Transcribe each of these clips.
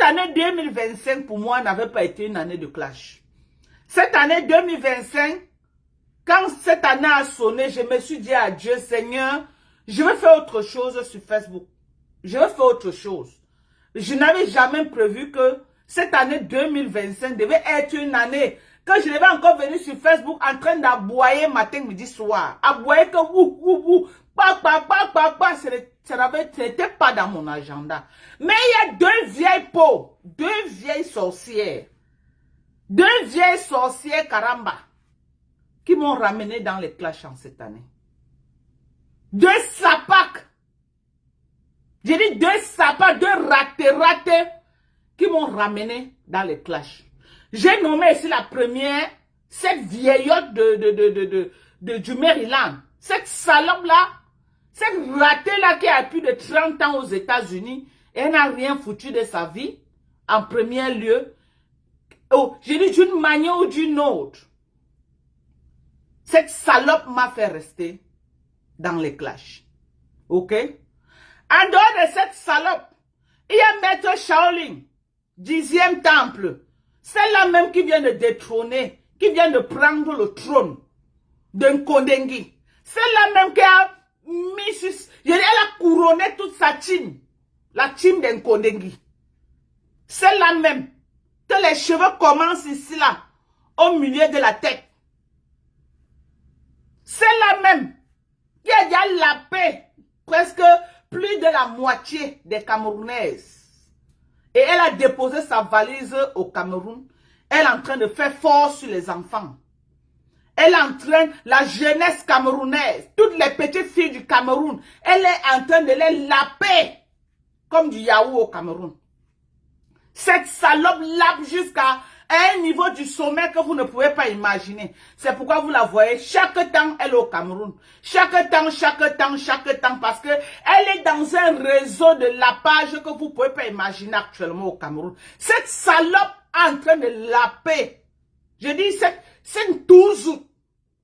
année 2025, pour moi, n'avait pas été une année de clash. Cette année 2025, quand cette année a sonné, je me suis dit à Dieu, Seigneur, je vais faire autre chose sur Facebook. Je vais faire autre chose. Je n'avais jamais prévu que cette année 2025 devait être une année que je devais encore venir sur Facebook en train d'aboyer matin, midi, soir. Aboyer que ce n'était pas dans mon agenda. Mais il y a deux vieilles peaux, deux vieilles sorcières, caramba, qui m'ont ramené dans les clashs en cette année. Deux sapacs. J'ai dit deux sapacs, deux ratés qui m'ont ramené dans les clashs. J'ai nommé ici la première, cette vieillotte du Maryland. Cette salope-là, cette ratée-là qui a plus de 30 ans aux États-Unis, elle n'a rien foutu de sa vie, en premier lieu. Oh, j'ai dit d'une manière ou d'une autre. Cette salope m'a fait rester dans les clashs. Ok? En dehors de cette salope, il y a Maître Shaolin, 10e temple. Celle-là même qui vient de détrôner, qui vient de prendre le trône d'un Kondengi. Celle-là même qui a mis, elle a couronné toute sa team, la team d'un Kondengi. Celle-là même, que les cheveux commencent ici, là, au milieu de la tête. Celle-là même, qui a déjà lapé presque plus de la moitié des Camerounaises. Et elle a déposé sa valise au Cameroun. Elle est en train de faire force sur les enfants. Elle entraîne la jeunesse camerounaise, toutes les petites filles du Cameroun. Elle est en train de les laper comme du yaourt au Cameroun. Cette salope lape jusqu'à un niveau du sommet que vous ne pouvez pas imaginer. C'est pourquoi vous la voyez chaque temps, elle est au Cameroun. Chaque temps, parce que elle est dans un réseau de lapage que vous ne pouvez pas imaginer actuellement au Cameroun. Cette salope est en train de laper. Je dis, cette touze,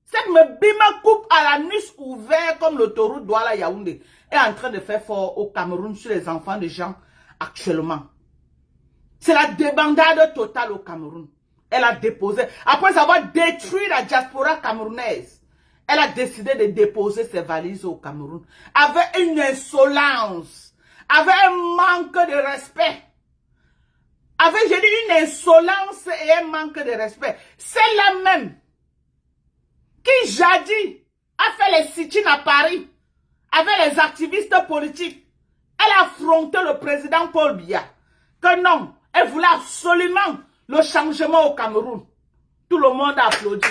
cette me bima coupe à la nuque ouverte comme l'autoroute Douala Yaoundé est en train de faire fort au Cameroun sur les enfants des gens actuellement. C'est la débandade totale au Cameroun. Elle a déposé, après avoir détruit la diaspora camerounaise, elle a décidé de déposer ses valises au Cameroun. Avec une insolence, avec un manque de respect. Avec, j'ai dit, une insolence et un manque de respect. C'est la même qui jadis a fait les sit-ins à Paris avec les activistes politiques. Elle a affronté le président Paul Biya. Que non, elle voulait absolument le changement au Cameroun. Tout le monde a applaudi.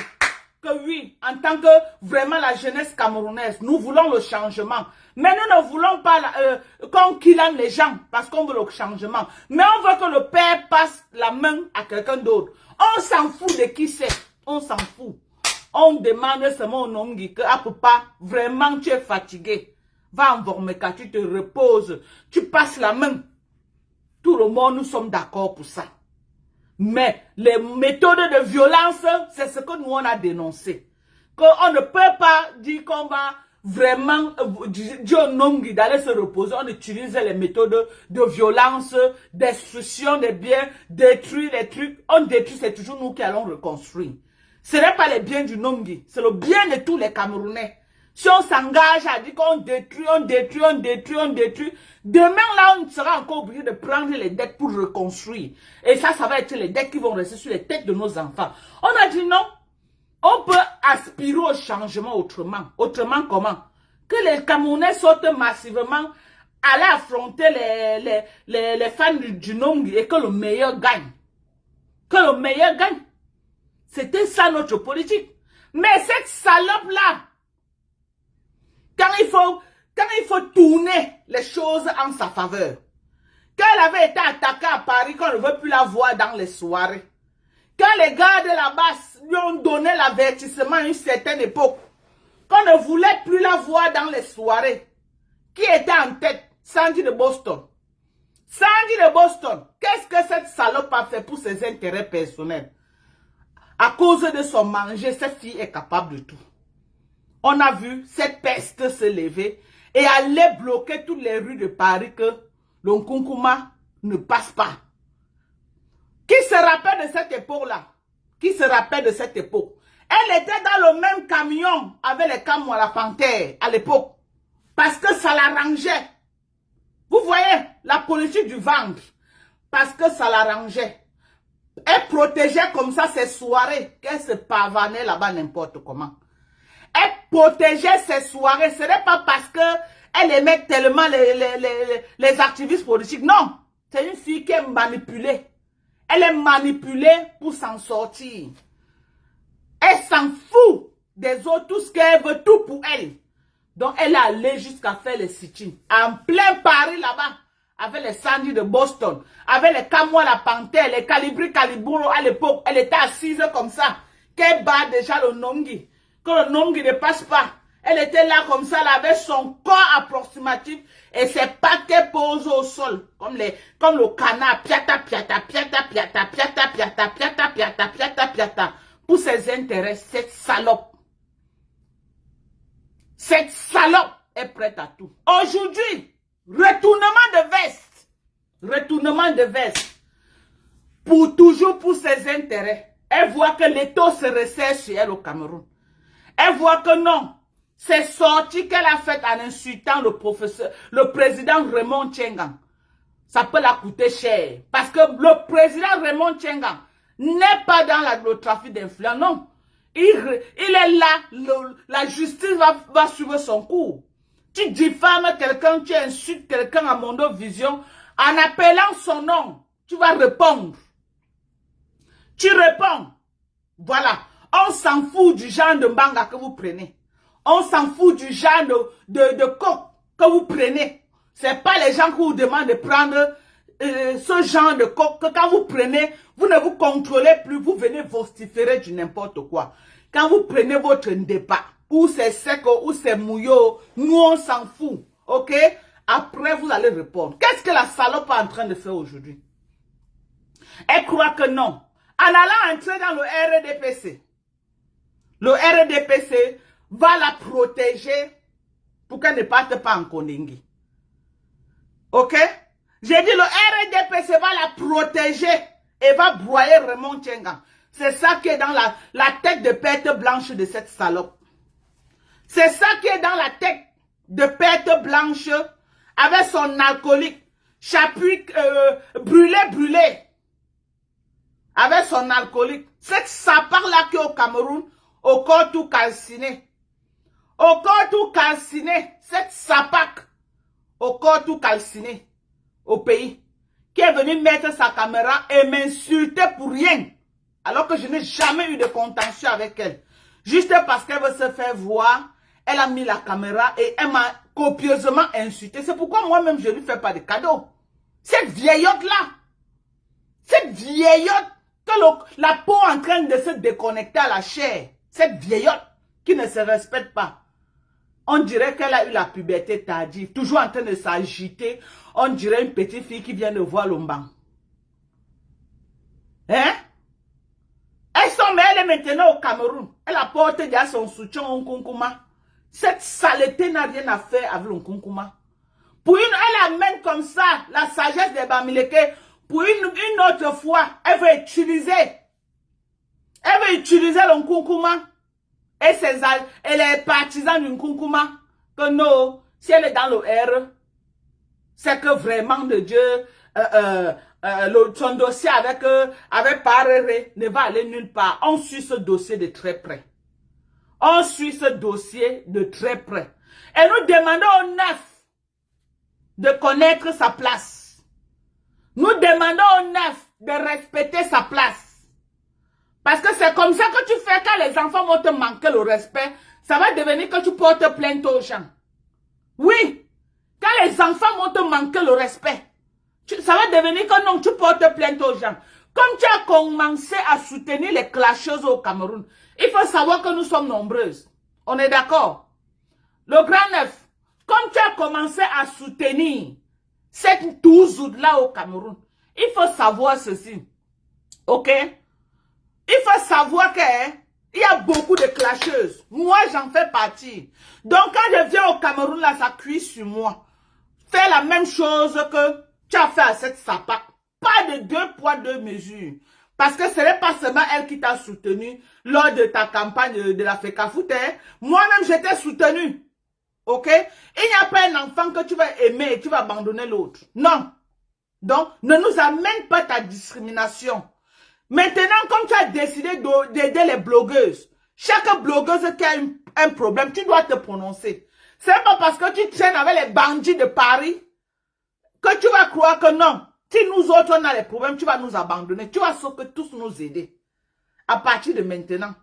Que oui, en tant que vraiment la jeunesse camerounaise, nous voulons le changement. Mais nous ne voulons pas qu'on killane les gens parce qu'on veut le changement. Mais on veut que le père passe la main à quelqu'un d'autre. On s'en fout de qui c'est. On s'en fout. On demande seulement au Nongi que, ah papa, vraiment tu es fatigué. Va en Vormeka, tu te reposes. Tu passes la main. Tout le monde, nous sommes d'accord pour ça. Mais les méthodes de violence, c'est ce que nous on a dénoncé. Qu'on ne peut pas dire qu'on va vraiment dire au Nongi d'aller se reposer. On utilise les méthodes de violence, destruction des biens, détruire les trucs. On détruit, c'est toujours nous qui allons reconstruire. Ce n'est pas les biens du Nongi, c'est le bien de tous les Camerounais. Si on s'engage à dire qu'on détruit, demain là, on sera encore obligé de prendre les dettes pour reconstruire. Et ça va être les dettes qui vont rester sur les têtes de nos enfants. On a dit non, on peut aspirer au changement autrement. Autrement comment? Que les Camerounais sortent massivement, aller affronter les fans du Nongi et que le meilleur gagne. Que le meilleur gagne. C'était ça notre politique. Mais cette salope-là, quand il faut tourner les choses en sa faveur, quand elle avait été attaquée à Paris, qu'on ne veut plus la voir dans les soirées, quand les gars de la base lui ont donné l'avertissement à une certaine époque, qu'on ne voulait plus la voir dans les soirées, qui était en tête? Sandy de Boston. Sandy de Boston, qu'est-ce que cette salope a fait pour ses intérêts personnels? À cause de son manger, cette fille est capable de tout. On a vu cette peste se lever et aller bloquer toutes les rues de Paris que le Nkunkuma ne passe pas. se rappelle de cette époque-là? Qui se rappelle de cette époque? Elle était dans le même camion avec les camions à la panthère à l'époque. Parce que ça l'arrangeait. Vous voyez, la politique du ventre. Parce que ça l'arrangeait. Elle protégeait comme ça ses soirées. Qu'elle se pavanait là-bas n'importe comment. Elle protégeait ses soirées. Ce n'est pas parce qu'elle aimait tellement les activistes politiques. Non. C'est une fille qui est manipulée. Elle est manipulée pour s'en sortir. Elle s'en fout des autres, tout ce qu'elle veut, tout pour elle. Donc, elle est allée jusqu'à faire les sit-ins. En plein Paris, là-bas, avec les Sandy de Boston, avec les Camois, la Panthère, les Calibri, Calibouro, à l'époque, elle était assise comme ça. Qu'elle bat déjà le Nongi. Que le Nongi ne passe pas. Elle était là comme ça, elle avait son corps approximatif et ses pattes posées au sol. Comme le canard, piata, piata, piata, piata, piata, piata, piata, piata, piata, piata. Pour ses intérêts, cette salope. Cette salope est prête à tout. Aujourd'hui, retournement de veste. Retournement de veste. Toujours pour ses intérêts. Elle voit que l'État se resserre sur elle au Cameroun. Elle voit que non. Ces sorties qu'elle a faites en insultant le président Raymond Tchengan, ça peut la coûter cher. Parce que le président Raymond Tchengan n'est pas dans le trafic d'influence, non. Il est là, la justice va suivre son cours. Tu diffames quelqu'un, tu insultes quelqu'un à Mondo Vision, en appelant son nom, tu vas répondre. Tu réponds. Voilà. On s'en fout du genre de manga que vous prenez. On s'en fout du genre de coke que vous prenez. C'est pas les gens qui vous demandent de prendre ce genre de coke que quand vous prenez, vous ne vous contrôlez plus, vous venez vociférer du n'importe quoi. Quand vous prenez votre débat, ou c'est sec, ou c'est mouillot, nous on s'en fout, ok? Après vous allez répondre. Qu'est-ce que la salope est en train de faire aujourd'hui? Elle croit que non. En allant entrer dans le RDPC, le RDPC va la protéger pour qu'elle ne parte pas en Kondingi. Ok? J'ai dit le RDPC va la protéger et va broyer Raymond Tchengan. C'est ça qui est dans la tête de pète blanche de cette salope. C'est ça qui est dans la tête de pète blanche avec son alcoolique. Chapuis brûlé. Avec son alcoolique. Cette sapard-là qui est au Cameroun, au corps tout calciné. Au corps tout calciné. Cette sapac, au corps tout calciné, au pays, qui est venue mettre sa caméra et m'insulter pour rien. Alors que je n'ai jamais eu de contentieux avec elle. Juste parce qu'elle veut se faire voir, elle a mis la caméra et elle m'a copieusement insulté. C'est pourquoi moi-même je ne lui fais pas de cadeaux. Cette vieillotte-là, cette vieillotte, que la peau est en train de se déconnecter à la chair, cette vieillotte qui ne se respecte pas. On dirait qu'elle a eu la puberté tardive, toujours en train de s'agiter. On dirait une petite fille qui vient de voir l'omban. Hein? Mais elle est maintenant au Cameroun. Elle apporte déjà son soutien au Nkunkuma. Cette saleté n'a rien à faire avec le Nkunkuma. Elle amène comme ça la sagesse des Bamileke. Pour une autre fois, elle veut utiliser le Nkunkuma et les partisans du Nkunkuma. Que non, si elle est dans le R, c'est que vraiment de Dieu, son dossier avec Parere ne va aller nulle part. On suit ce dossier de très près. On suit ce dossier de très près. Et nous demandons au NEF de connaître sa place. Nous demandons au NEF de respecter sa place. Parce que c'est comme ça que tu fais quand les enfants vont te manquer le respect. Ça va devenir que tu portes plainte aux gens. Oui. Quand les enfants vont te manquer le respect. Ça va devenir que non, tu portes plainte aux gens. Comme tu as commencé à soutenir les clasheuses au Cameroun, il faut savoir que nous sommes nombreuses. On est d'accord? Le grand neuf, comme tu as commencé à soutenir cette touzoud-là au Cameroun, il faut savoir ceci. Ok? Il faut savoir qu'il y a beaucoup de clasheuses. Moi, j'en fais partie. Donc, quand je viens au Cameroun, là, ça cuit sur moi. Fais la même chose que tu as fait à cette sapa. Pas de 2 poids 2 mesures. Parce que ce n'est pas seulement elle qui t'a soutenu lors de ta campagne de la FECAFOOT. Moi-même, j'étais soutenu. Ok? Il n'y a pas un enfant que tu vas aimer et tu vas abandonner l'autre. Non. Donc, ne nous amène pas ta discrimination. Maintenant, comme tu as décidé d'aider les blogueuses, chaque blogueuse qui a un problème, tu dois te prononcer. C'est pas parce que tu traînes avec les bandits de Paris que tu vas croire que non. Si nous autres, on a les problèmes, tu vas nous abandonner. Tu vas sauf que tous nous aider. À partir de maintenant.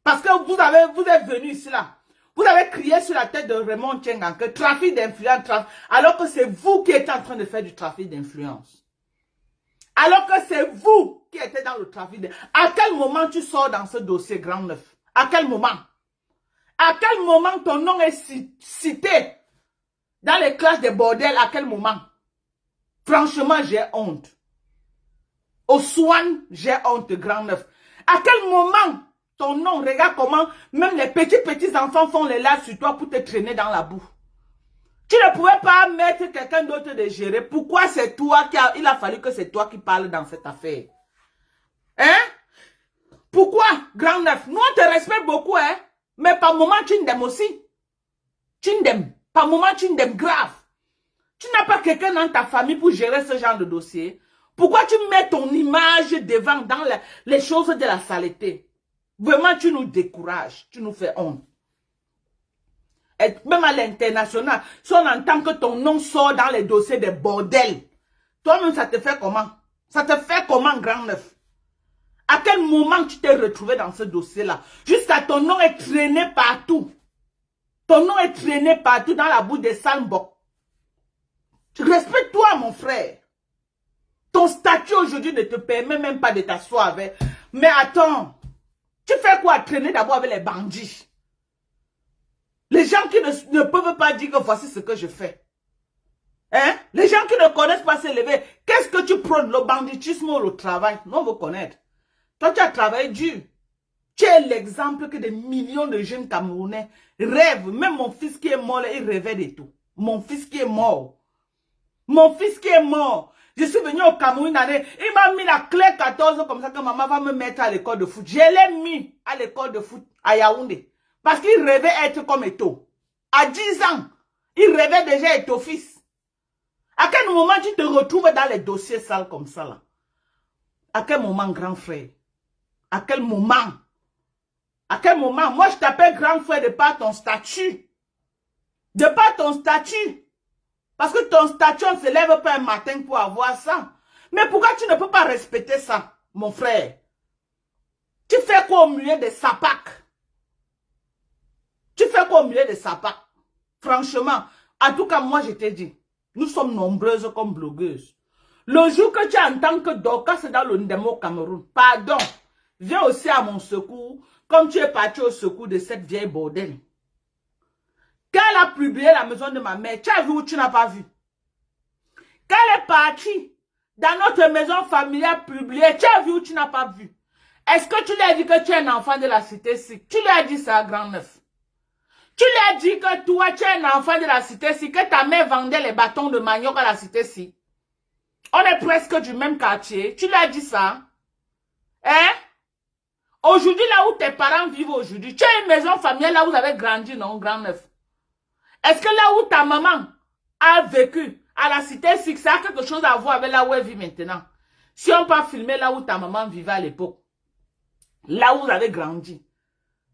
Parce que vous êtes venus ici là. Vous avez crié sur la tête de Raymond Tchengan que trafic d'influence, alors que c'est vous qui êtes en train de faire du trafic d'influence. Alors que c'est vous qui êtes dans le trafic d'influence. À quel moment tu sors dans ce dossier Grand Neuf? À quel moment? À quel moment ton nom est cité dans les classes des bordels? À quel moment? Franchement, j'ai honte. Au Swan, j'ai honte, Grand Neuf. À quel moment ton nom, regarde comment même les petits enfants font les lards sur toi pour te traîner dans la boue. Tu ne pouvais pas mettre quelqu'un d'autre de gérer. Pourquoi c'est toi il a fallu que c'est toi qui parles dans cette affaire? Hein? Pourquoi, Grand Neuf? Nous, on te respecte beaucoup, hein? Mais par moment, tu n'aimes aussi. Tu n'aimes. Par moment, tu n'aimes grave. Tu n'as pas quelqu'un dans ta famille pour gérer ce genre de dossier. Pourquoi tu mets ton image devant dans les choses de la saleté? Vraiment, tu nous décourages. Tu nous fais honte. Et même à l'international, si on entend que ton nom sort dans les dossiers des bordels, toi-même, ça te fait comment? Ça te fait comment, Grand Neuf? À quel moment tu t'es retrouvé dans ce dossier-là? Jusqu'à ton nom est traîné partout. Ton nom est traîné partout dans la boue des Salmbok. Respecte-toi, mon frère. Ton statut aujourd'hui ne te permet même pas de t'asseoir avec. Mais attends, tu fais quoi traîner d'abord avec les bandits? Les gens qui ne peuvent pas dire que voici ce que je fais. Hein? Les gens qui ne connaissent pas s'élever. Qu'est-ce que tu prônes? Le banditisme ou le travail? Non, vous connaissez. Toi, tu as travaillé dur. Tu es l'exemple que des millions de jeunes Camerounais rêvent. Même mon fils qui est mort, là, il rêvait de tout. Mon fils qui est mort. Mon fils qui est mort. Je suis venu au Cameroun une année. Il m'a mis la clé 14 comme ça que maman va me mettre à l'école de foot. Je l'ai mis à l'école de foot à Yaoundé. Parce qu'il rêvait être comme Eto. À 10 ans, il rêvait déjà être fils. À quel moment tu te retrouves dans les dossiers sales comme ça là? À quel moment, grand frère? À quel moment? À quel moment? Moi, je t'appelle grand frère de par ton statut. De par ton statut. Parce que ton statut, on ne se lève pas un matin pour avoir ça. Mais pourquoi tu ne peux pas respecter ça, mon frère? Tu fais quoi au milieu des sapacs? Tu fais quoi au milieu des sapacs? Franchement, en tout cas, moi, je t'ai dit, nous sommes nombreuses comme blogueuses. Le jour que tu entends que Dorcas est dans le Ndemo Cameroun, pardon, viens aussi à mon secours, comme tu es parti au secours de cette vieille bordel. Quand elle a publié la maison de ma mère, tu as vu ou tu n'as pas vu? Quand elle est partie dans notre maison familiale publiée, tu as vu ou tu n'as pas vu? Est-ce que tu lui as dit que tu es un enfant de la cité SIC? Tu lui as dit ça à Grand Neuf. Tu lui as dit que toi, tu es un enfant de la cité SIC, que ta mère vendait les bâtons de manioc à la cité SIC. On est presque du même quartier. Tu lui as dit ça? Hein? Aujourd'hui, là où tes parents vivent aujourd'hui, tu as une maison familiale là où vous avez grandi, non, Grand Neuf? Est-ce que là où ta maman a vécu à la cité SIC, ça a quelque chose à voir avec là où elle vit maintenant? Si on peut filmer là où ta maman vivait à l'époque, là où vous avez grandi,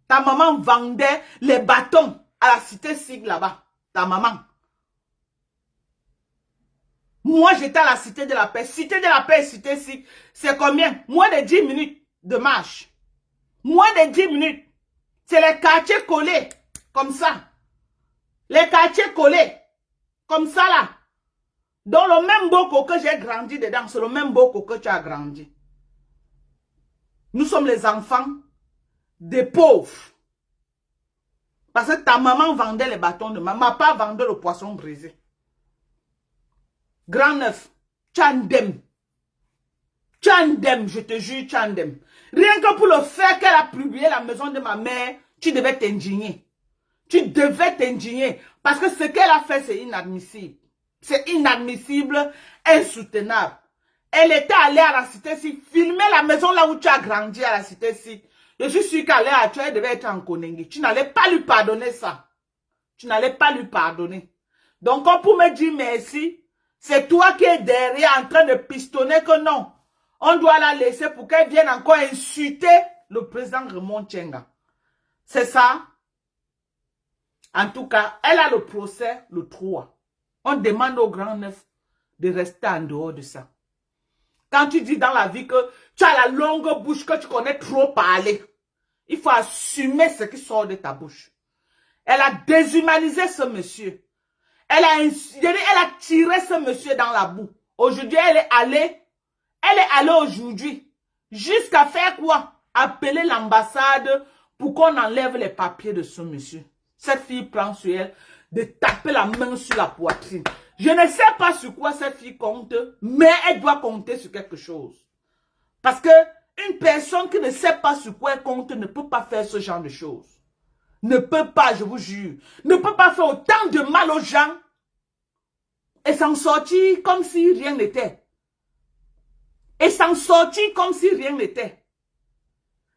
ta maman vendait les bâtons à la cité SIC là-bas. Ta maman. Moi, j'étais à la cité de la paix. Cité de la paix et cité SIC, c'est combien? Moins de 10 minutes de marche. Moins de 10 minutes. C'est les quartiers collés, comme ça. Les quartiers collés, comme ça là. Dans le même boko que j'ai grandi dedans, c'est le même boko que tu as grandi. Nous sommes les enfants des pauvres. Parce que ta maman vendait les bâtons de ma papa vendait le poisson brisé. Grand Neuf, Tchandem. Tchandem, je te jure, Tchandem. Rien que pour le fait qu'elle a publié la maison de ma mère, tu devais t'indigner. Tu devais t'indigner. Parce que ce qu'elle a fait, c'est inadmissible. C'est inadmissible, insoutenable. Elle était allée à la cité-ci, filmer la maison là où tu as grandi à la cité-ci. Je suis sûr qu'elle elle devait être en Konengi. Tu n'allais pas lui pardonner ça. Tu n'allais pas lui pardonner. Donc, on peut me dire merci. C'est toi qui es derrière en train de pistonner que non. On doit la laisser pour qu'elle vienne encore insulter le président Raymond Tchenga. C'est ça. En tout cas, elle a le procès le 3. On demande au grand neuf de rester en dehors de ça. Quand tu dis dans la vie que tu as la longue bouche, que tu connais trop parler, il faut assumer ce qui sort de ta bouche. Elle a déshumanisé ce monsieur. Elle a tiré ce monsieur dans la boue. Aujourd'hui, elle est allée aujourd'hui jusqu'à faire quoi? Appeler l'ambassade pour qu'on enlève les papiers de ce monsieur. Cette fille prend sur elle de taper la main sur la poitrine. Je ne sais pas sur quoi cette fille compte, mais elle doit compter sur quelque chose. Parce que une personne qui ne sait pas sur quoi elle compte ne peut pas faire ce genre de choses. Ne peut pas, je vous jure. Ne peut pas faire autant de mal aux gens et s'en sortir comme si rien n'était. Et s'en sortir comme si rien n'était.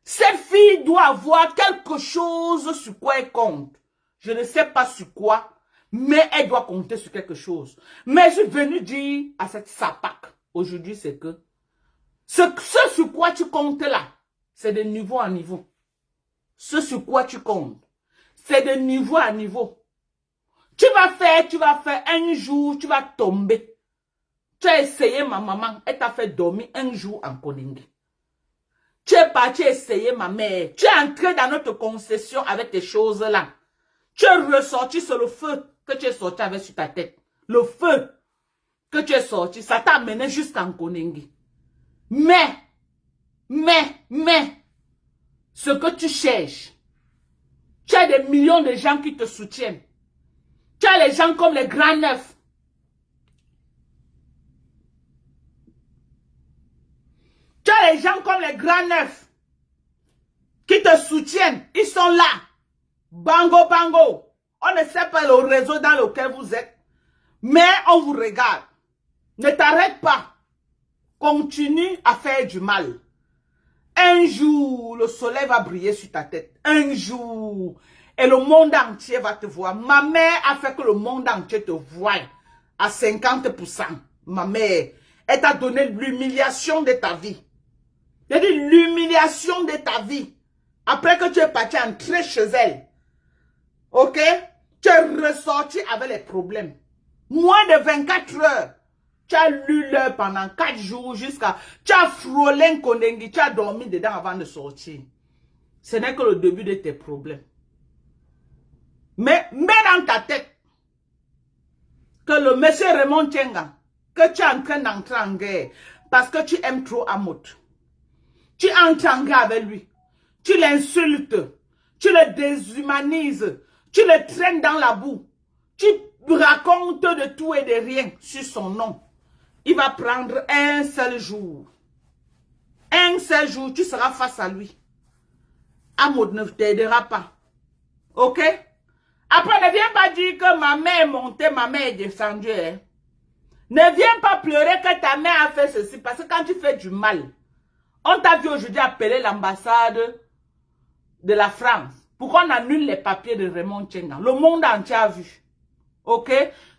Cette fille doit avoir quelque chose sur quoi elle compte. Je ne sais pas sur quoi, mais elle doit compter sur quelque chose. Mais je suis venu dire à cette sapac aujourd'hui, c'est que ce sur quoi tu comptes là, c'est de niveau en niveau. Ce sur quoi tu comptes, c'est de niveau à niveau. Tu vas faire un jour, tu vas tomber. Tu as essayé ma maman, elle t'a fait dormir un jour en Konengi. Tu es parti essayer ma mère. Tu es entré dans notre concession avec tes choses là. Tu es ressorti sur le feu que tu es sorti avec sur ta tête. Le feu que tu es sorti, ça t'a amené jusqu'en Konengi. Mais, ce que tu cherches, tu as des millions de gens qui te soutiennent. Tu as les gens comme les grands neufs. Tu as les gens comme les grands neufs qui te soutiennent. Ils sont là. Bango, bango. On ne sait pas le réseau dans lequel vous êtes. Mais on vous regarde. Ne t'arrête pas. Continue à faire du mal. Un jour, le soleil va briller sur ta tête. Un jour. Et le monde entier va te voir. Ma mère a fait que le monde entier te voie à 50%. Ma mère, elle t'a donné l'humiliation de ta vie. Elle dit l'humiliation de ta vie. Après que tu es parti entrer chez elle. Ok? Tu es ressorti avec les problèmes. Moins de 24 heures. Tu as lu l'heure pendant 4 jours jusqu'à... Tu as frôlé un Konengi. Tu as dormi dedans avant de sortir. Ce n'est que le début de tes problèmes. Mais mets dans ta tête que le monsieur Raymond Tchenga, que tu es en train d'entrer en guerre parce que tu aimes trop Amout. Tu entres en guerre avec lui. Tu l'insultes. Tu le déshumanises. Tu le traînes dans la boue. Tu racontes de tout et de rien sur son nom. Il va prendre un seul jour. Un seul jour, tu seras face à lui. Amout ne t'aidera pas. Ok? Après, ne viens pas dire que ma mère est montée, ma mère est descendue. Hein? Ne viens pas pleurer que ta mère a fait ceci. Parce que quand tu fais du mal, on t'a vu aujourd'hui appeler l'ambassade de la France pour qu'on annule les papiers de Raymond Tchenga. Le monde entier a vu. Ok?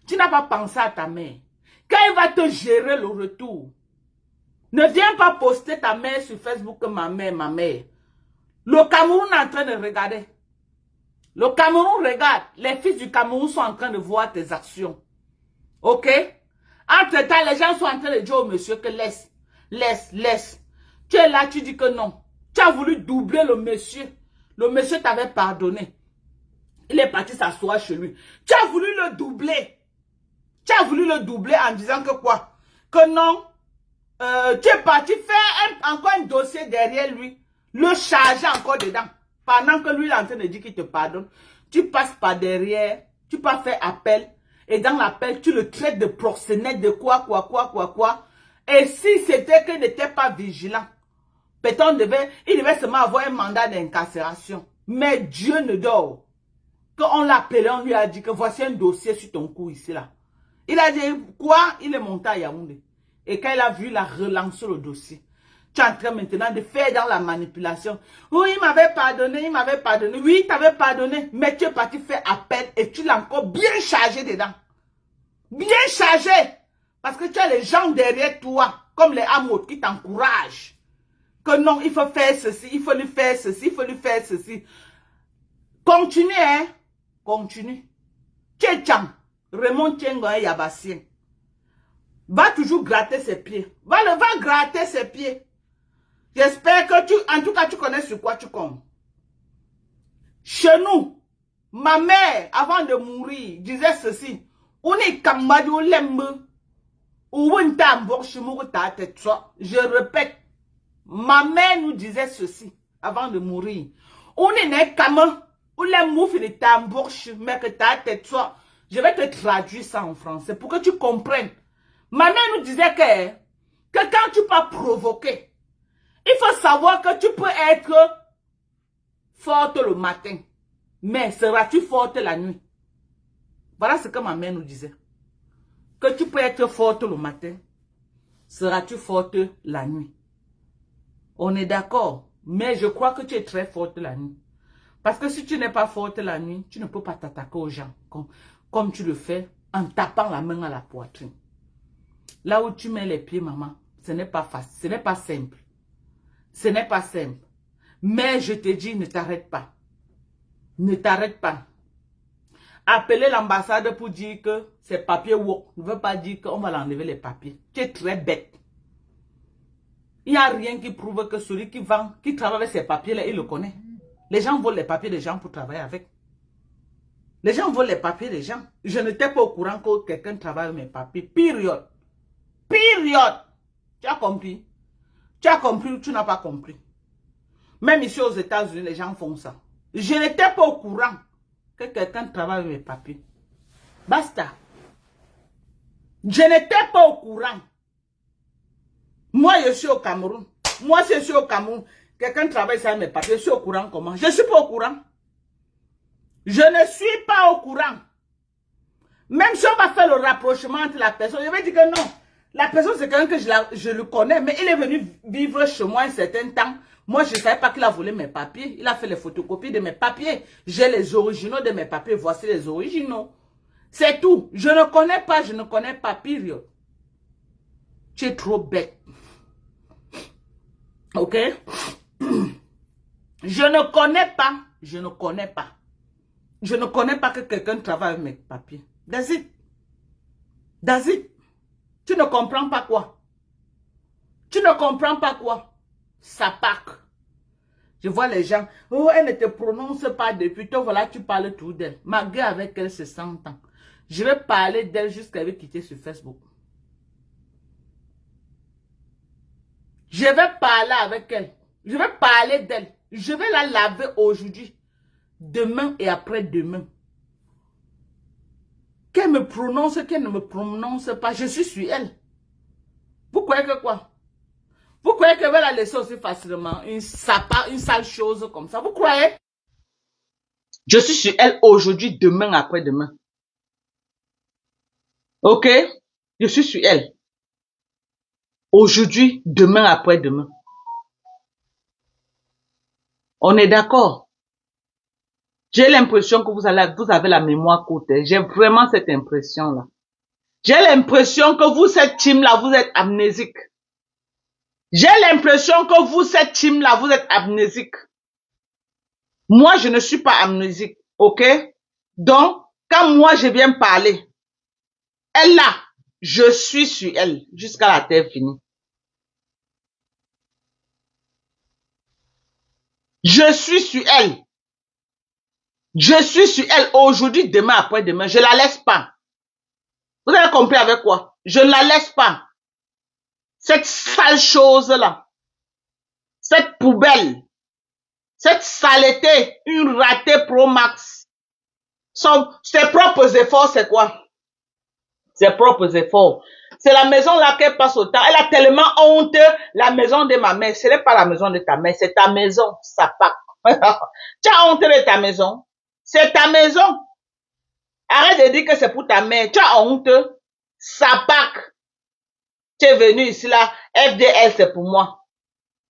Tu n'as pas pensé à ta mère. Quand il va te gérer le retour, ne viens pas poster ta mère sur Facebook que ma mère, ma mère. Le Cameroun est en train de regarder. Le Cameroun regarde. Les fils du Cameroun sont en train de voir tes actions. Ok? Entre-temps, les gens sont en train de dire au monsieur que laisse. Tu es là, tu dis que non. Tu as voulu doubler le monsieur. Le monsieur t'avait pardonné. Il est parti s'asseoir chez lui. Tu as voulu le doubler. Tu as voulu le doubler en disant que quoi? Que non. Tu es parti faire encore un dossier derrière lui. Le charger encore dedans. Pendant que lui, il est en train de dire qu'il te pardonne. Tu passes par derrière. Tu peux faire appel. Et dans l'appel, tu le traites de proxénète, de quoi. Et si c'était qu'il n'était pas vigilant, peut-être il devait seulement avoir un mandat d'incarcération. Mais Dieu ne dort. Quand on l'a appelé, on lui a dit que voici un dossier sur ton cou ici là. Il a dit quoi? Il est monté à Yaoundé. Et quand il a vu, il a relancé le dossier. Tu es en train maintenant de faire dans la manipulation. Oui, il m'avait pardonné, il m'avait pardonné. Oui, il t'avait pardonné, mais tu es parti faire appel et tu l'as encore bien chargé dedans. Bien chargé. Parce que tu as les gens derrière toi, comme les amours qui t'encouragent. Que non, il faut faire ceci, il faut lui faire ceci, il faut lui faire ceci. Continue, hein. Continue. Tchétchan, Raymond Tchengo et Yabassien. Va toujours gratter ses pieds. Va gratter ses pieds. J'espère que en tout cas, tu connais sur quoi tu comptes. Chez nous, ma mère, avant de mourir, disait ceci. Je répète, ma mère nous disait ceci avant de mourir. Je vais te traduire ça en français pour que tu comprennes. Ma mère nous disait que quand tu peux provoquer, il faut savoir que tu peux être forte le matin, mais seras-tu forte la nuit? Voilà ce que ma mère nous disait. Que tu peux être forte le matin, seras-tu forte la nuit? On est d'accord, mais je crois que tu es très forte la nuit. Parce que si tu n'es pas forte la nuit, tu ne peux pas t'attaquer aux gens comme tu le fais en tapant la main à la poitrine. Là où tu mets les pieds, maman, ce n'est pas facile, ce n'est pas simple. Ce n'est pas simple. Mais je te dis, ne t'arrête pas. Ne t'arrête pas. Appeler l'ambassade pour dire que ces papiers ne veut pas dire qu'on va l'enlever les papiers. Tu es très bête. Il n'y a rien qui prouve que celui qui travaille avec ces papiers-là, il le connaît. Les gens volent les papiers des gens pour travailler avec. Les gens volent les papiers des gens. Je n'étais pas au courant que quelqu'un travaille avec mes papiers. Période. Période. Tu as compris? Tu as compris ou tu n'as pas compris? Même ici aux États-Unis, les gens font ça. Je n'étais pas au courant que quelqu'un travaille avec mes papiers. Basta. Je n'étais pas au courant. Moi, je suis au Cameroun. Moi, si je suis au Cameroun, quelqu'un travaille avec mes papiers, je suis au courant comment? Je ne suis pas au courant. Je ne suis pas au courant. Même si on va faire le rapprochement entre la personne, je vais dire que non. La personne, c'est quelqu'un que je le connais, mais il est venu vivre chez moi un certain temps. Moi, je ne savais pas qu'il a volé mes papiers. Il a fait les photocopies de mes papiers. J'ai les originaux de mes papiers. Voici les originaux. C'est tout. Je ne connais pas, période. Tu es trop bête. Ok? Je ne connais pas. Je ne connais pas que quelqu'un travaille avec mes papiers. That's it. That's it. Tu ne comprends pas quoi? Tu ne comprends pas quoi? Sapac. Je vois les gens. Oh, elle ne te prononce pas depuis. Toi, voilà, tu parles tout d'elle. Ma gueule avec elle, c'est 100 ans. Je vais parler d'elle jusqu'à elle quitter sur Facebook. Je vais parler avec elle. Je vais parler d'elle. Je vais la laver aujourd'hui, demain et après-demain. Qu'elle me prononce, qu'elle ne me prononce pas, je suis sur elle. Vous croyez que quoi? Vous croyez qu'elle va la laisser aussi facilement? Une sale chose comme ça. Vous croyez? Je suis sur elle aujourd'hui, demain, après-demain. Ok? Je suis sur elle. Aujourd'hui, demain, après-demain. On est d'accord? J'ai l'impression que vous avez la mémoire courte. J'ai vraiment cette impression-là. J'ai l'impression que vous, cette team-là, vous êtes amnésique. J'ai l'impression que vous, cette team-là, vous êtes amnésique. Moi, je ne suis pas amnésique. Ok? Donc, quand moi, je viens parler, elle là, je suis sur elle jusqu'à la terre finie. Je suis sur elle. Je suis sur elle aujourd'hui, demain, après-demain. Je la laisse pas. Vous avez compris avec quoi? Je ne la laisse pas. Cette sale chose-là. Cette poubelle. Cette saleté. Une ratée Pro Max. Ses propres efforts, c'est quoi? Ses propres efforts. C'est la maison là qu'elle passe au temps. Elle a tellement honte. La maison de ma mère. Ce n'est pas la maison de ta mère. C'est ta maison. Ça part. Tu as honte de ta maison. C'est ta maison. Arrête de dire que c'est pour ta mère. Tu as honte. Ça part. Tu es venu ici là, FDL c'est pour moi.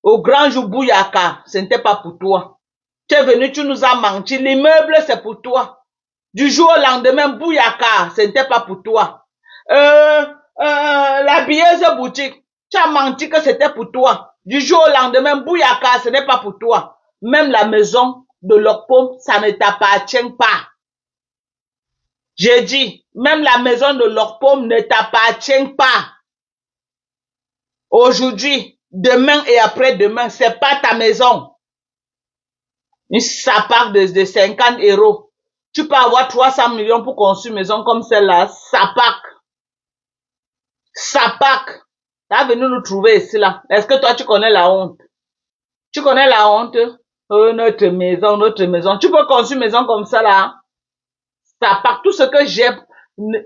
Au grand jour Bouyaka, ce n'était pas pour toi. Tu es venu, tu nous as menti. L'immeuble c'est pour toi. Du jour au lendemain, Bouyaka, ce n'était pas pour toi. La billeuse boutique, tu as menti que c'était pour toi. Du jour au lendemain, Bouyaka, ce n'est pas pour toi. Même la maison de Lokpom, ça ne t'appartient pas. J'ai dit, même la maison de Lokpom ne t'appartient pas. Aujourd'hui, demain et après-demain, c'est pas ta maison. Ça part de 50 euros. Tu peux avoir 300 millions pour construire une maison comme celle-là. Ça part. Ça part. Tu es venu nous trouver ici là. Est-ce que toi tu connais la honte? Tu connais la honte? Oh, notre maison, notre maison. Tu peux construire une maison comme ça là. Ça part. Tout ce que j'ai,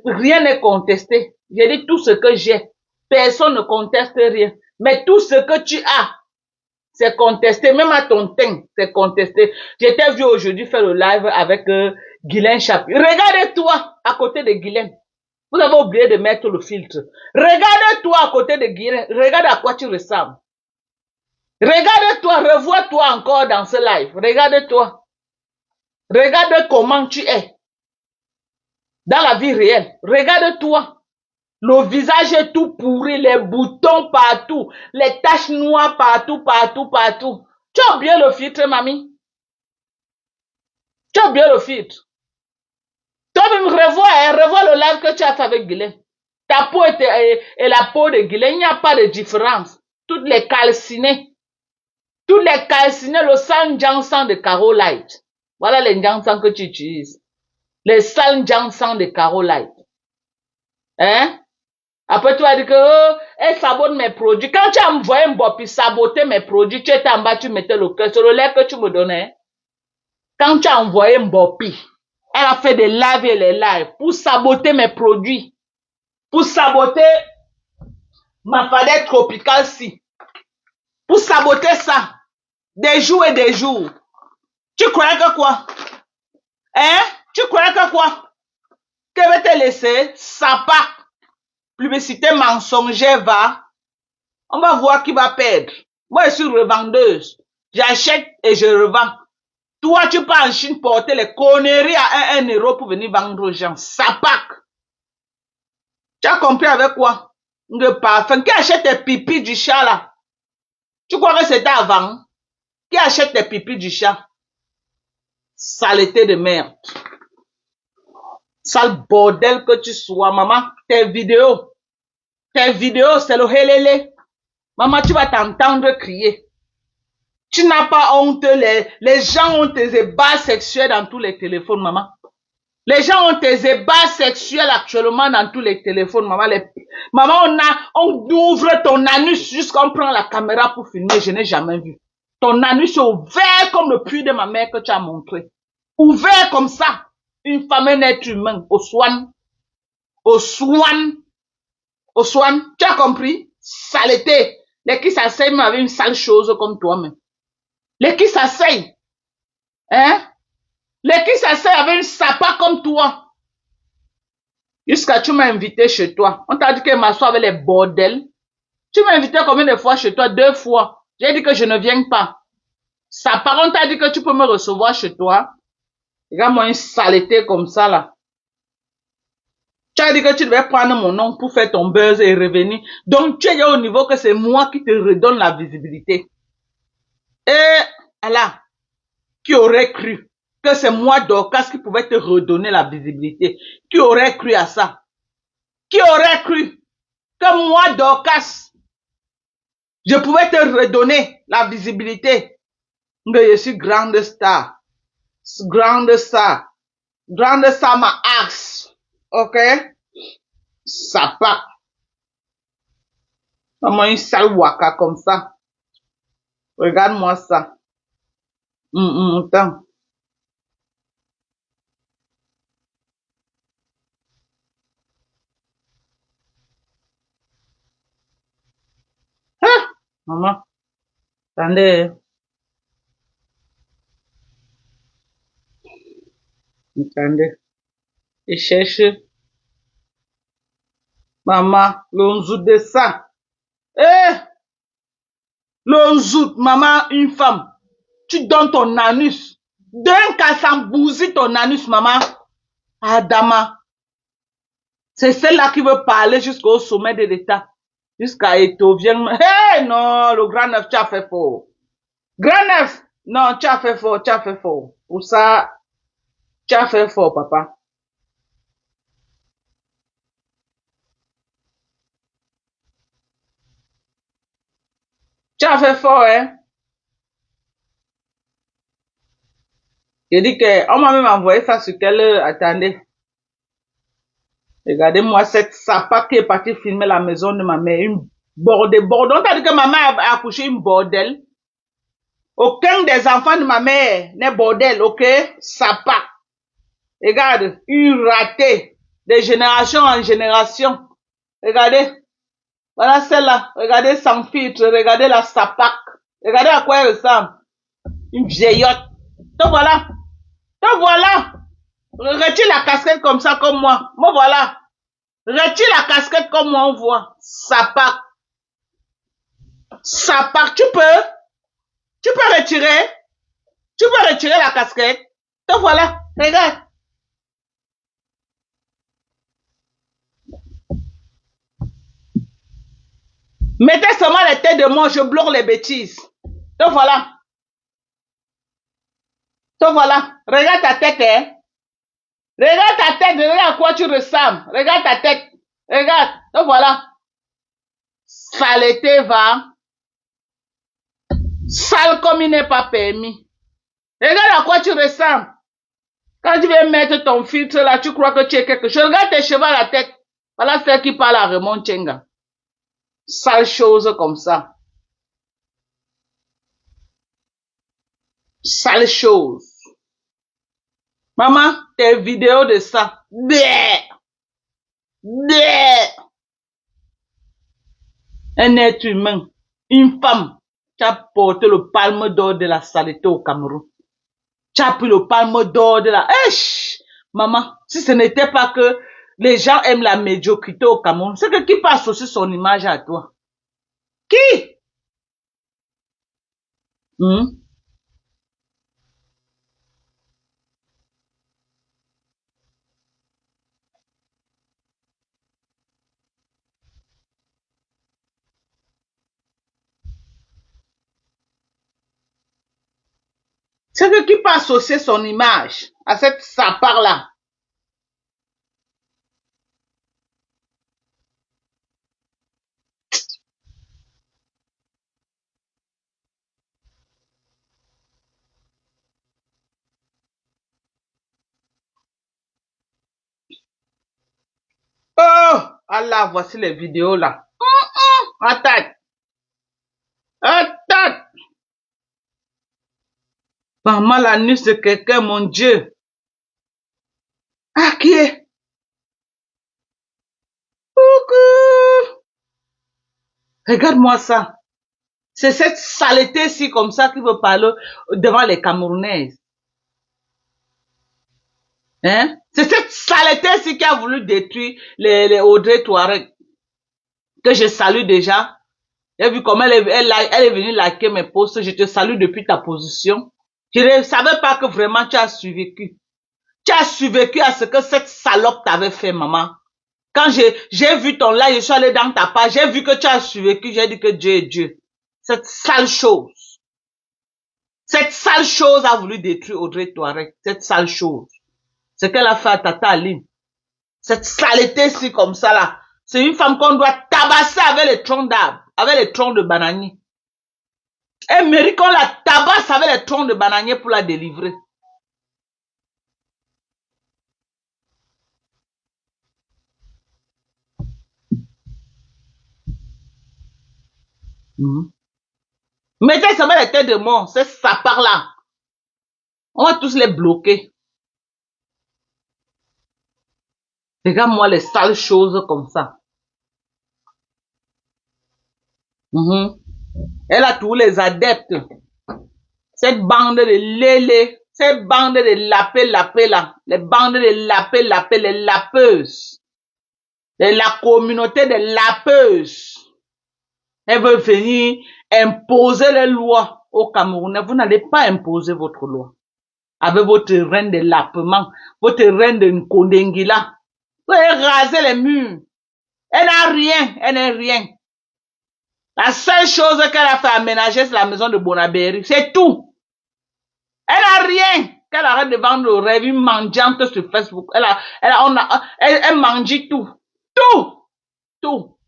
rien n'est contesté. J'ai dit tout ce que j'ai. Personne ne conteste rien. Mais tout ce que tu as, c'est contesté. Même à ton teint, c'est contesté. J'étais vu aujourd'hui faire le live avec Guylaine Chapuis. Regarde-toi à côté de Guylaine. Vous avez oublié de mettre le filtre. Regarde-toi à côté de Guylaine. Regarde à quoi tu ressembles. Regarde-toi, revois-toi encore dans ce live. Regarde-toi. Regarde comment tu es. Dans la vie réelle. Regarde-toi. Le visage est tout pourri, les boutons partout, les taches noires partout, partout, partout. Tu as bien le filtre, mamie? Tu as bien le filtre? Toi-même, revois le live que tu as fait avec Guylaine. Ta peau et la peau de Guylaine, il n'y a pas de différence. Toutes les calcinées. Toutes les calcinées, le sang Jansan de Caro Light. Voilà les Jansan que tu utilises. Les sang Jansan de Caro Light. Hein? Après, tu vas dire que, oh, elle sabote mes produits. Quand tu as envoyé un Mbopi saboter mes produits, tu étais en bas, tu mettais le cœur sur le lait que tu me donnais. Quand tu as envoyé Mbopi, elle a fait des lives et les lives pour saboter mes produits. Pour saboter ma fadette tropicale si. Pour saboter ça. Des jours et des jours. Tu croyais que quoi? Hein? Tu croyais que quoi? Que je vais te laisser? Ça part. Publicité mensongère va. On va voir qui va perdre. Moi, je suis revendeuse. J'achète et je revends. Toi, tu peux en Chine porter les conneries à 1 euro pour venir vendre aux gens. Ça part. Tu as compris avec quoi? Le parfum. Qui achète tes pipis du chat là? Tu crois que c'était avant? Qui achète tes pipis du chat? Saleté de merde. Sale bordel que tu sois, maman. Tes vidéos, c'est le helele. Maman, tu vas t'entendre crier. Tu n'as pas honte. Les gens ont tes ébats sexuels dans tous les téléphones, maman. Les gens ont tes ébats sexuels actuellement dans tous les téléphones, maman. Maman, on ouvre ton anus jusqu'on prend la caméra pour filmer. Je n'ai jamais vu. Ton anus est ouvert comme le puits de ma mère que tu as montré. Ouvert comme ça. Une femme, un être humain. Au soin. Au soin. Au soin. Tu as compris? Saleté. Les qui s'asseyent même avec une sale chose comme toi-même. Les qui s'asseyent. Hein? Les qui s'asseyent avec une sapa comme toi. Jusqu'à tu m'as invité chez toi. On t'a dit que m'assoit avec les bordels. Tu m'as invité combien de fois chez toi? 2 fois. J'ai dit que je ne viens pas. Sa parent t'a dit que tu peux me recevoir chez toi. Regarde-moi une saleté comme ça là. Tu as dit que tu devais prendre mon nom pour faire ton buzz et revenir. Donc tu es au niveau que c'est moi qui te redonne la visibilité. Et Allah, qui aurait cru que c'est moi Dorcas qui pouvait te redonner la visibilité? Qui aurait cru à ça? Qui aurait cru que moi Dorcas, je pouvais te redonner la visibilité? Mais je suis grande star. Grande star. Grande star ma axe. Ok? Ça part. Comment une sale waka comme ça. Regarde-moi ça. Attends. Ah, maman. Attendez. Attendez. Je cherche. Maman, l'onzu de ça. Eh, le zout, maman, une femme. Tu donnes ton anus. D'un cas, ça bousille ton anus, maman. Adama. C'est celle-là qui veut parler jusqu'au sommet de l'État. Jusqu'à Eto vient. Hey, non, le grand neuf, tu as fait fort. Grand neuf. Non, tu as fait fort, tu as fait fort. Pour ça, tu as fait fort, papa. Tu as fait fort, hein. J'ai dit que, on m'a même envoyé ça sur quelle heure. Attendez. Regardez-moi cette sapa qui est partie filmer la maison de ma mère. Une bordel. On t'a dit que ma mère a accouché une bordel. Aucun des enfants de ma mère n'est bordel, ok? Sapa. Regarde, une ratée. De génération en génération. Regardez. Voilà celle-là. Regardez sans filtre. Regardez la sapac. Regardez à quoi elle ressemble. Une vieillotte. Donc voilà. Donc voilà. Retire la casquette comme ça, comme moi. Moi voilà. Retire la casquette comme moi, on voit. Sapac. Sapac. Tu peux retirer. Tu peux retirer la casquette. Donc voilà. Regarde. Mettez seulement les têtes de moi, je bloque les bêtises. Donc voilà. Donc voilà. Regarde ta tête, hein. Regarde ta tête, regarde à quoi tu ressembles. Regarde ta tête. Regarde. Donc voilà. Saleté va. Sale comme il n'est pas permis. Regarde à quoi tu ressembles. Quand tu viens mettre ton filtre là, tu crois que tu es quelque chose. Regarde tes cheveux à la tête. Voilà celle qui parle à Raymond Tchenga. Sale chose comme ça. Sale chose. Maman, tes vidéos de ça. Bleh. Bleh. Un être humain, une femme, qui a porté le palme d'or de la saleté au Cameroun. Tu as pris le palme d'or de la... Esh! Maman, si ce n'était pas que les gens aiment la médiocrité au Cameroun, c'est que qui passe aussi son image à toi? Qui? C'est que qui peut associer son image à cette sapard-là? Oh! Allah, voici les vidéos là. Attends. Attends. Maman, la nuit, c'est quelqu'un, mon Dieu. Ah, qui est? Coucou. Regarde-moi ça. C'est cette saleté-ci comme ça qui veut parler devant les Camerounaises. Hein? C'est cette saleté-ci qui a voulu détruire les Audrey Touareg. Que je salue déjà. J'ai vu comment elle est venue liker mes posts. Je te salue depuis ta position. Je ne savais pas que vraiment tu as survécu. Tu as survécu à ce que cette salope t'avait fait, maman. Quand j'ai vu ton live, je suis allé dans ta page, j'ai vu que tu as survécu, j'ai dit que Dieu est Dieu. Cette sale chose. Cette sale chose a voulu détruire Audrey Touareg. Cette sale chose. Ce qu'elle a fait à Tata Aline. Cette saleté-ci comme ça là. C'est une femme qu'on doit tabasser avec les troncs d'arbres, avec les troncs de bananier. Elle mérite qu'on la tabasse avec les troncs de bananier pour la délivrer. Mettez seulement les têtes de mort, c'est ça par là. On va tous les bloquer. Regarde-moi les sales choses comme ça. Elle a tous les adeptes. Cette bande de lélé, cette bande de lapé là, les bandes de lapé, les lapeuses. De la communauté des lapeuses. Elle veut venir imposer les lois au Camerounais. Vous n'allez pas imposer votre loi. Avec votre reine de lapement, votre reine de Nkondengila. Vous allez raser les murs. Elle n'a rien, elle n'est rien. La seule chose qu'elle a fait aménager, c'est la maison de Bonabéry. C'est tout. Elle n'a rien. Qu'elle arrête de vendre le rêve mendiante sur Facebook. Elle mange tout. Tout.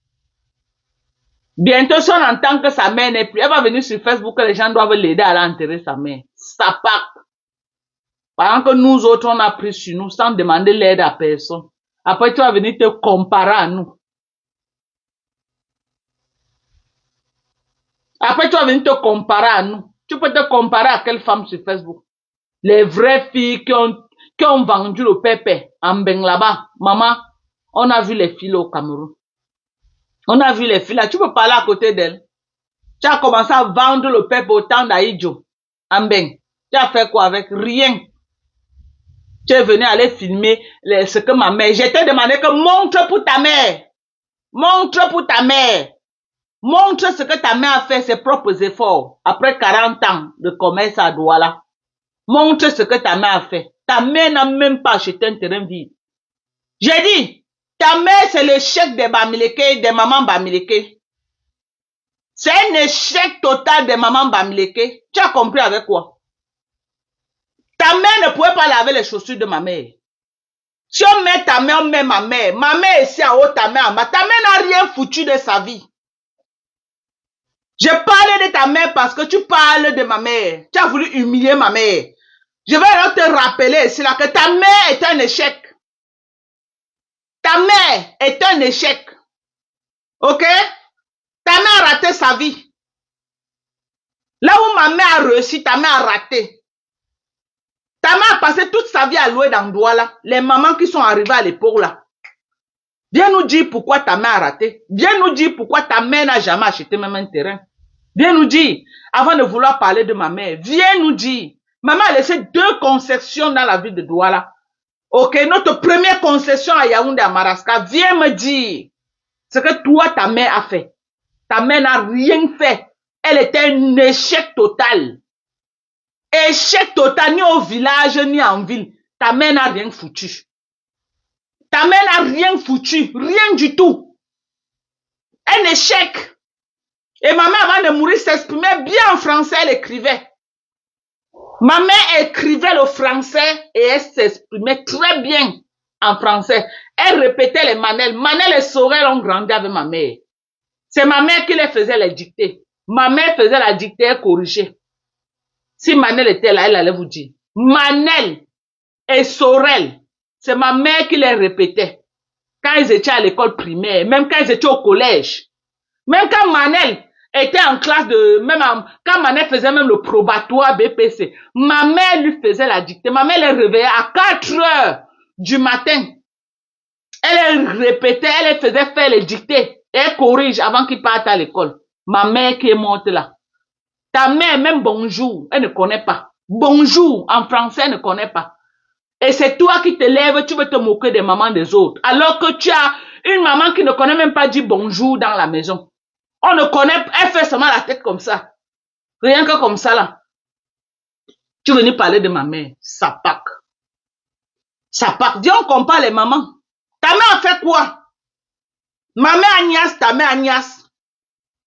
Bientôt, si on entend que sa mère n'est plus, elle va venir sur Facebook que les gens doivent l'aider à l'enterrer sa mère. Ça part. Pendant que nous autres, on a pris sur nous sans demander l'aide à personne. Après, tu vas venir te comparer à nous. Après, tu vas venir te comparer à nous. Tu peux te comparer à quelle femme sur Facebook? Les vraies filles qui ont vendu le pépé en Beng là-bas. Maman, on a vu les filles au Cameroun. On a vu les filles là. Tu peux parler à côté d'elles. Tu as commencé à vendre le pépé au temps d'Aïdjo. En Beng. Tu as fait quoi avec? Rien. Tu es venu aller filmer ce que ma mère... Je t'ai demandé que montre pour ta mère. Montre pour ta mère. Montre ce que ta mère a fait, ses propres efforts. Après 40 ans de commerce à Douala. Montre ce que ta mère a fait. Ta mère n'a même pas acheté un terrain vide. J'ai dit, ta mère c'est l'échec des Bamileke, des mamans Bamileke. C'est un échec total des mamans Bamileke. Tu as compris avec quoi? Ta mère ne pouvait pas laver les chaussures de ma mère. Si on met ta mère, on met ma mère. Ma mère est ici en haut, ta mère en bas. Ta mère n'a rien foutu de sa vie. Je parle de ta mère parce que tu parles de ma mère. Tu as voulu humilier ma mère. Je vais alors te rappeler ici là que ta mère est un échec. Ta mère est un échec. Ok? Ta mère a raté sa vie. Là où ma mère a réussi, ta mère a raté. Ta mère a passé toute sa vie à louer dans Douala. Les mamans qui sont arrivées à l'époque là. Viens nous dire pourquoi ta mère a raté. Viens nous dire pourquoi ta mère n'a jamais acheté même un terrain. Viens nous dire, avant de vouloir parler de ma mère, viens nous dire. Maman a laissé 2 concessions dans la ville de Douala. Ok, notre première concession à Yaoundé, à Madagascar, viens me dire ce que toi, ta mère a fait. Ta mère n'a rien fait. Elle était un échec total. Échec total, ni au village, ni en ville. Ta mère n'a rien foutu. Ta mère n'a rien foutu. Rien du tout. Un échec. Et ma mère, avant de mourir, s'exprimait bien en français, elle écrivait. Ma mère écrivait le français et elle s'exprimait très bien en français. Elle répétait les Manel. Manel et Sorel ont grandi avec ma mère. C'est ma mère qui les faisait les dictées. Ma mère faisait la dictée et corrigeait. Si Manel était là, elle allait vous dire. Manel et Sorel, c'est ma mère qui les répétait. Quand ils étaient à l'école primaire, même quand ils étaient au collège. Même quand Manel était en classe quand Manel faisait même le probatoire BPC, ma mère lui faisait la dictée. Ma mère les réveillait à 4 heures du matin. Elle répétait, elle faisait faire les dictées. Elle corrige avant qu'ils partent à l'école. Ma mère qui est morte là. Ta mère, même bonjour, elle ne connaît pas. Bonjour, en français, elle ne connaît pas. Et c'est toi qui te lèves, tu veux te moquer des mamans des autres. Alors que tu as une maman qui ne connaît même pas dire bonjour dans la maison. On ne connaît, elle fait seulement la tête comme ça. Rien que comme ça là. Tu venais parler de ma mère. Ça pack. Ça pack. Dis, on compare les mamans. Ta mère a fait quoi? Ma mère Agnès, ta mère Agnès.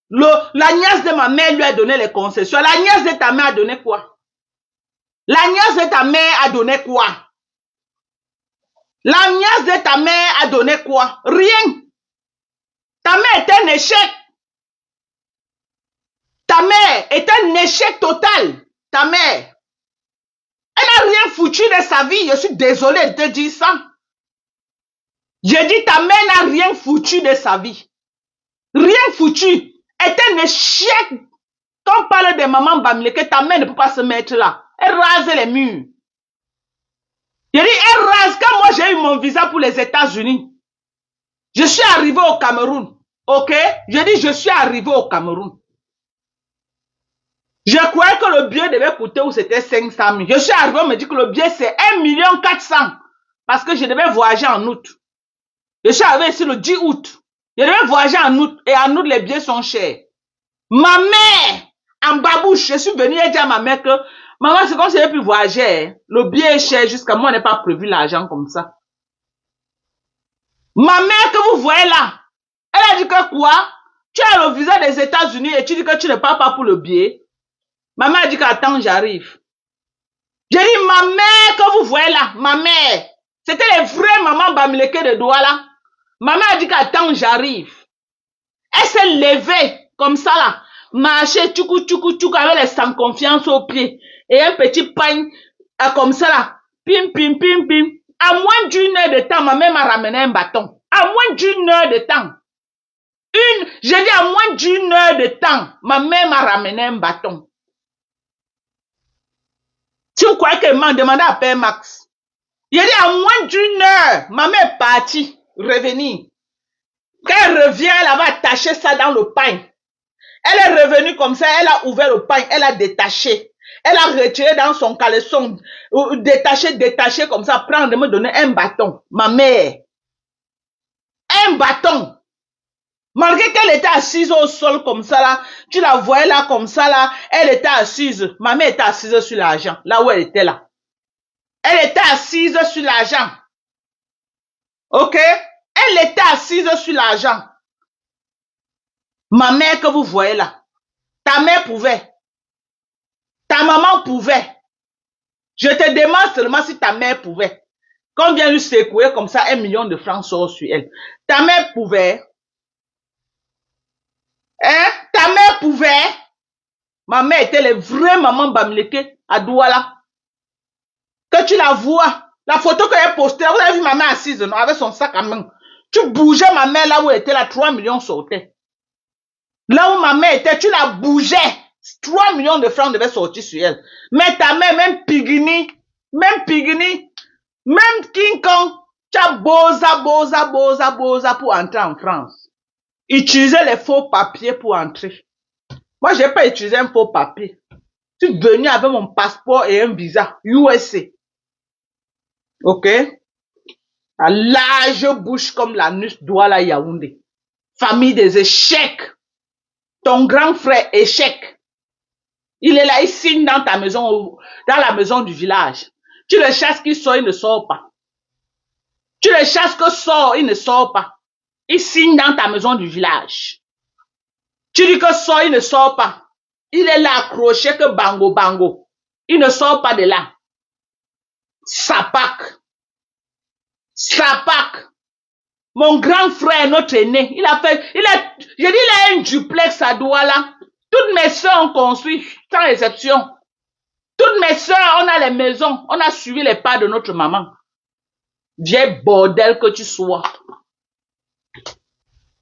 La nièce de ma mère lui a donné les concessions. La nièce de ta mère a donné quoi? La nièce de ta mère a donné quoi? La nièce de ta mère a donné quoi? Rien. Ta mère est un échec. Ta mère est un échec total. Ta mère. Elle n'a rien foutu de sa vie. Je suis désolée de te dire ça. J'ai dit ta mère n'a rien foutu de sa vie. Rien foutu. Est un échec. Quand on parle de maman Bamileke, ta mère ne peut pas se mettre là. Elle rase les murs. J'ai dit, elle rase. Quand moi j'ai eu mon visa pour les États-Unis, je suis arrivé au Cameroun. Ok? J'ai dit, je suis arrivé au Cameroun. Je croyais que le billet devait coûter ou c'était 500 000. Je suis arrivé, on me dit que le billet c'est 1 400 000. Parce que je devais voyager en août. Je suis arrivé ici le 10 août. Je devais voyager en août. Et en août, les billets sont chers. Ma mère, en babouche, je suis venue et dire à ma mère que, maman, c'est comme si elle pu voyager. Le billet est cher, jusqu'à moi, on n'a pas prévu l'argent comme ça. Ma mère que vous voyez là, elle a dit que quoi? Tu as le visa des États-Unis et tu dis que tu ne pars pas pour le billet. Ma mère a dit qu'attends, j'arrive. J'ai dit, ma mère que vous voyez là, ma mère, c'était les vraies mamans Bamileke de Douala. Ma mère a dit qu'attends, j'arrive. Elle s'est levée comme ça là, marcher tchoukou avec les sans confiance au pied et un petit pain comme ça là, pim pim pim pim. À moins d'une heure de temps, ma mère m'a ramené un bâton. À moins d'une heure de temps. J'ai dit à moins d'une heure de temps, ma mère m'a ramené un bâton. Si vous croyez qu'elle m'a demandé à Père Max, j'ai dit à moins d'une heure, ma mère est partie, revenir. Quand elle revient, elle va attacher ça dans le pain. Elle est revenue comme ça, elle a ouvert le pain, elle a détaché. Elle a retiré dans son caleçon, détaché comme ça, prendre, me donner un bâton. Ma mère. Un bâton. Malgré qu'elle était assise au sol comme ça là, tu la voyais là comme ça là, elle était assise. Ma mère était assise sur l'argent, là où elle était là. Elle était assise sur l'argent. Ok? Elle était assise sur l'argent. Ma mère que vous voyez là, ta mère pouvait. Ta maman pouvait. Je te demande seulement si ta mère pouvait. Quand on vient lui secouer comme ça, 1 million de francs sort sur elle. Ta mère pouvait. Hein? Ta mère pouvait. Ma mère était les vraies mamans Bamileke à Douala. Que tu la vois. La photo qu'elle postait, vous avez vu ma mère assise, non, avec son sac à main. Tu bougeais ma mère là où elle était, là, 3 millions sortaient. Là où ma mère était, tu la bougeais. 3 millions de francs devaient sortir sur elle. Mais ta mère, même Pigini, même King Kong, tu as boza pour entrer en France. Utiliser les faux papiers pour entrer. Moi, j'ai pas utilisé un faux papier. Je suis venu avec mon passeport et un visa USA. Ok? À large bouche comme la nuit Douala Yaoundé. Famille des échecs. Ton grand frère échec. Il est là, il signe dans ta maison, dans la maison du village. Tu le chasses qu'il sort, il ne sort pas. Tu le chasses que sort, il ne sort pas. Il signe dans ta maison du village. Tu dis que sort, il ne sort pas. Il est là accroché que bango. Il ne sort pas de là. Sapak. Mon grand frère, notre aîné, il a un duplex à Douala. Toutes mes soeurs ont construit, sans exception. Toutes mes soeurs, on a les maisons. On a suivi les pas de notre maman. Vieux bordel que tu sois.